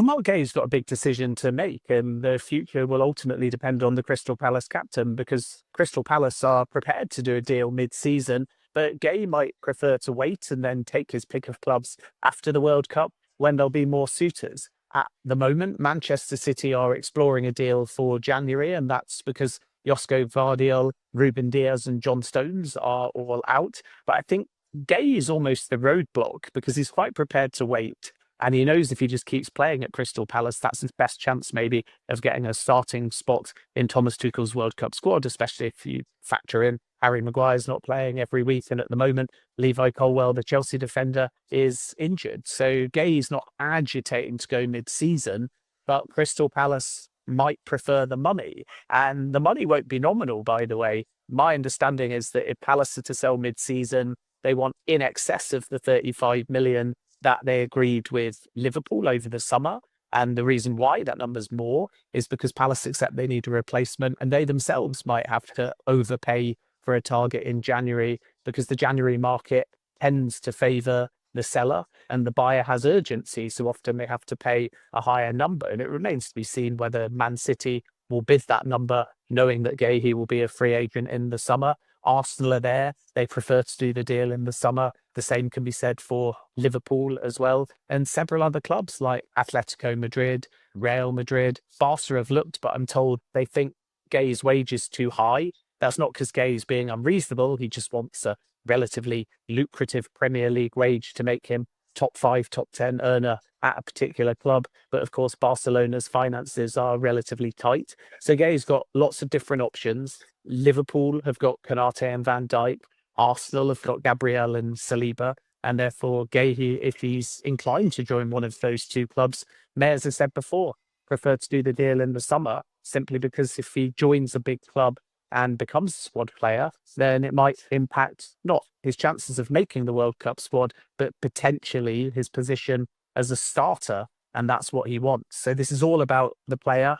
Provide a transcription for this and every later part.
Marc Guéhi's got a big decision to make, and the future will ultimately depend on the Crystal Palace captain because Crystal Palace are prepared to do a deal mid-season, but Guéhi might prefer to wait and then take his pick of clubs after the World Cup when there'll be more suitors. At the moment, Manchester City are exploring a deal for January, and that's because Josko Vardiol, Ruben Diaz, and John Stones are all out. But I think Guéhi is almost the roadblock because he's quite prepared to wait. And he knows if he just keeps playing at Crystal Palace, that's his best chance maybe of getting a starting spot in Thomas Tuchel's World Cup squad, especially if you factor in Harry Maguire's not playing every week. And at the moment, Levi Colwill, the Chelsea defender, is injured. So Guéhi's not agitating to go mid-season, but Crystal Palace might prefer the money. And the money won't be nominal, by the way. My understanding is that if Palace are to sell mid-season, they want in excess of the 35 million that they agreed with Liverpool over the summer. And the reason why that number's more is because Palace accept they need a replacement and they themselves might have to overpay for a target in January because the January market tends to favour the seller and the buyer has urgency. So often they have to pay a higher number. And it remains to be seen whether Man City will bid that number, knowing that Guéhi will be a free agent in the summer. Arsenal are there. They prefer to do the deal in the summer. The same can be said for Liverpool as well. And several other clubs like Atletico Madrid, Real Madrid. Barca have looked, but I'm told they think Guéhi's wage is too high. That's not because Guéhi's being unreasonable. He just wants a relatively lucrative Premier League wage to make him top 5, top 10 earner at a particular club. But of course, Barcelona's finances are relatively tight. So Guéhi's got lots of different options. Liverpool have got Konate and Van Dijk. Arsenal have got Gabriel and Saliba. And therefore, Guéhi, if he's inclined to join one of those two clubs, may, as I said before, prefer to do the deal in the summer, simply because if he joins a big club and becomes a squad player, then it might impact not his chances of making the World Cup squad, but potentially his position as a starter. And that's what he wants. So this is all about the player.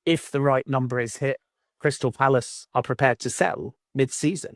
If the right number is hit, Crystal Palace are prepared to sell mid-season.